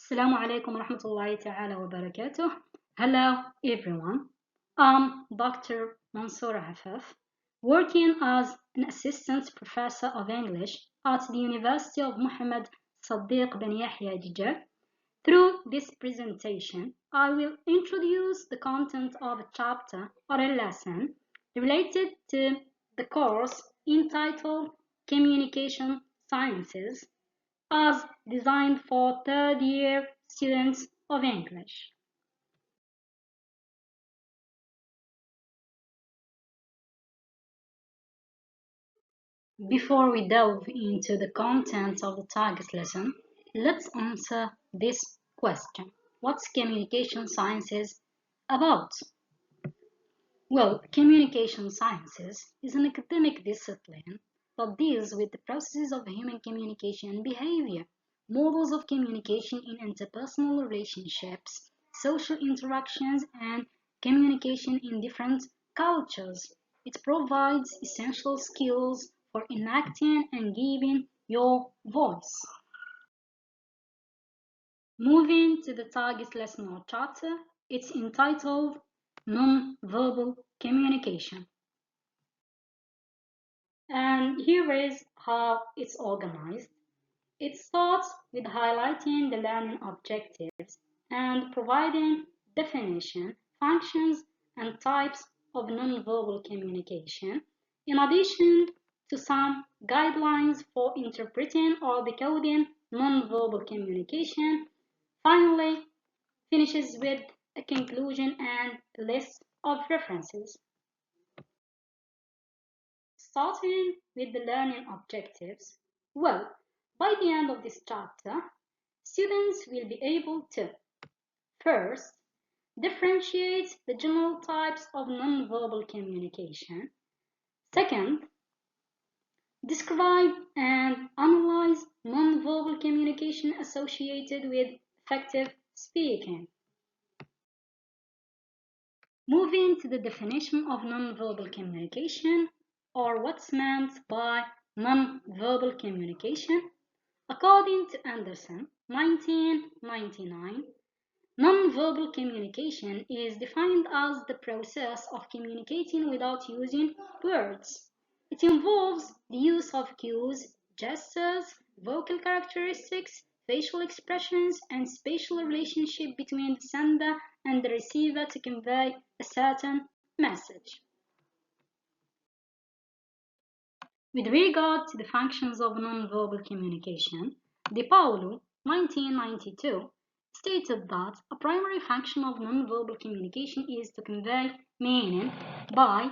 Assalamu alaikum wa rahmatullahi ta'ala wa barakatuh. Hello everyone. I'm Dr. Mansour Afaf, working as an assistant professor of English at the University of Muhammad Sadiq bin Yahya Dijab. Through this presentation, I will introduce the content of a chapter or a lesson related to the course entitled Communication Sciences as designed for third year students of English. Before we delve into the content of the target lesson, let's answer this question. What's communication sciences about? Well, communication sciences is an academic discipline that deals with the processes of human communication and behavior, models of communication in interpersonal relationships, social interactions, and communication in different cultures. It provides essential skills for enacting and giving your voice. Moving to the target lesson or chapter, it's entitled Non-Verbal Communication. And here is how it's organized. It starts with highlighting the learning objectives and providing definition, functions, and types of nonverbal communication, in addition to some guidelines for interpreting or decoding nonverbal communication. Finally, finishes with a conclusion and a list of references. Starting with the learning objectives, well, by the end of this chapter, students will be able to first differentiate the general types of nonverbal communication, second, describe and analyze nonverbal communication associated with effective speaking. Moving to the definition of nonverbal communication, or what's meant by nonverbal communication. According to Anderson, 1999, nonverbal communication is defined as the process of communicating without using words. It involves the use of cues, gestures, vocal characteristics, facial expressions, and spatial relationship between the sender and the receiver to convey a certain message. With regard to the functions of nonverbal communication, De Paulo, 1992, stated that a primary function of nonverbal communication is to convey meaning by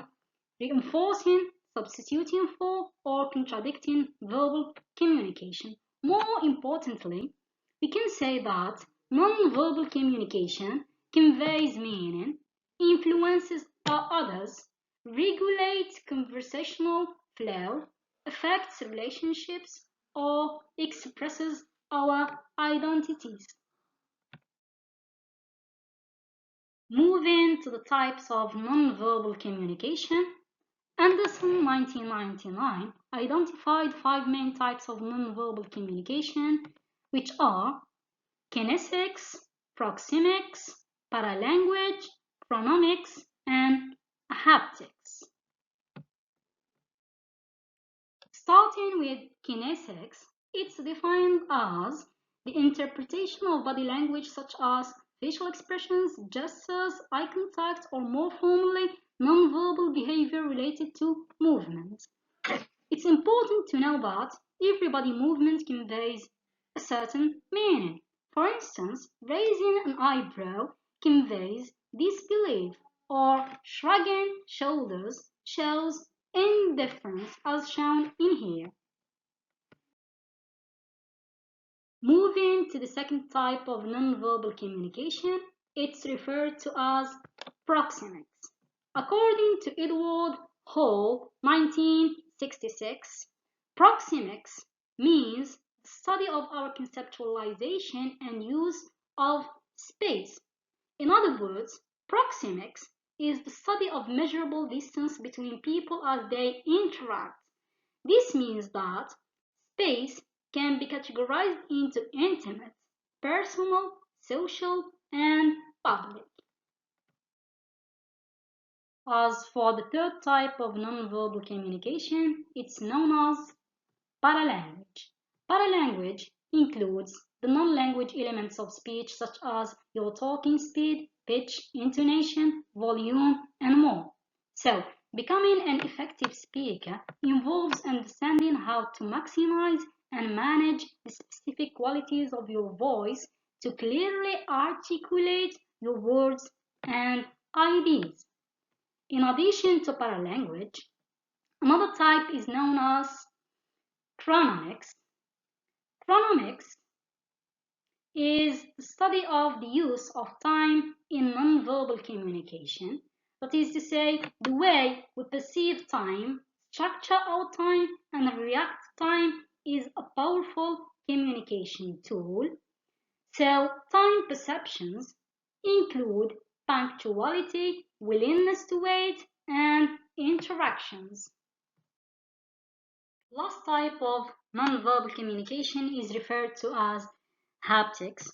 reinforcing, substituting for, or contradicting verbal communication. More importantly, we can say that nonverbal communication conveys meaning, influences others, regulates conversational flow, affects relationships, or expresses our identities. Moving to the types of nonverbal communication, Anderson 1999 identified five main types of nonverbal communication, which are kinesics, proxemics, paralanguage, chronomics, and haptics. Starting with kinesics, it's defined as the interpretation of body language such as facial expressions, gestures, eye contact, or more formally, nonverbal behavior related to movement. It's important to know that every body movement conveys a certain meaning. For instance, raising an eyebrow conveys disbelief, or shrugging shoulders shows indifference as shown in here. Moving to the second type of nonverbal communication, it's referred to as proxemics. According to Edward Hall, 1966, proxemics means the study of our conceptualization and use of space. In other words, proxemics is the study of measurable distance between people as they interact. This means that space can be categorized into intimate, personal, social, and public. As for the third type of nonverbal communication, it's known as paralanguage. Paralanguage includes the non-language elements of speech such as your talking speed, pitch, intonation, volume, and more. So, becoming an effective speaker involves understanding how to maximize and manage the specific qualities of your voice to clearly articulate your words and ideas. In addition to paralanguage, another type is known as chronomics. Chronomics is the study of the use of time in nonverbal communication. That is to say, the way we perceive time, structure our time, and react to time is a powerful communication tool. So, time perceptions include punctuality, willingness to wait, and interactions. Last type of nonverbal communication is referred to as haptics.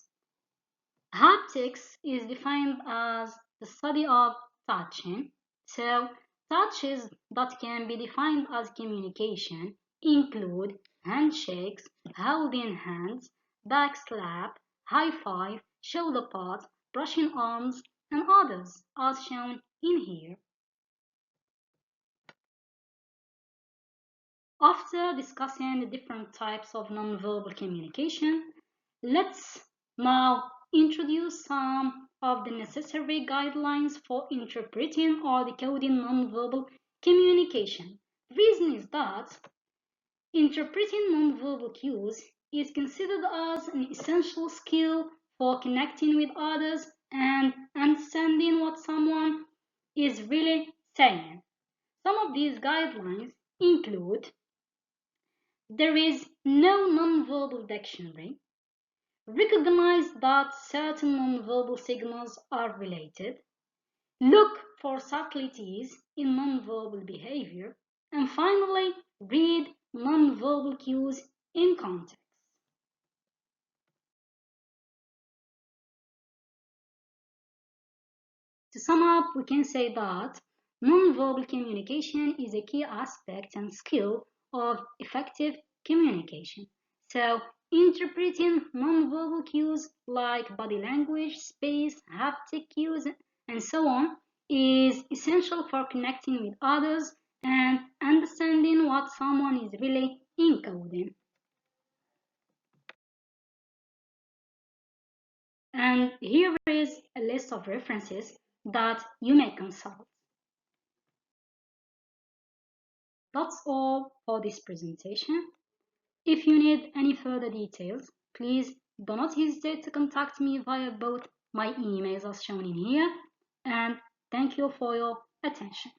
Haptics is defined as the study of touching. So, touches that can be defined as communication include handshakes, holding hands, backslap, high five, shoulder pat, brushing arms, and others as shown in here. After discussing the different types of nonverbal communication, let's now introduce some of the necessary guidelines for interpreting or decoding nonverbal communication. The reason is that interpreting nonverbal cues is considered as an essential skill for connecting with others and understanding what someone is really saying. Some of these guidelines include: there is no nonverbal dictionary. Recognize that certain nonverbal signals are related. Look for subtleties in nonverbal behavior. And finally, read nonverbal cues in context. To sum up, we can say that nonverbal communication is a key aspect and skill of effective communication. So, interpreting nonverbal cues like body language, space, haptic cues, and so on is essential for connecting with others and understanding what someone is really encoding. And here is a list of references that you may consult. That's all for this presentation. If you need any further details, please do not hesitate to contact me via both my emails as shown in here, and thank you for your attention.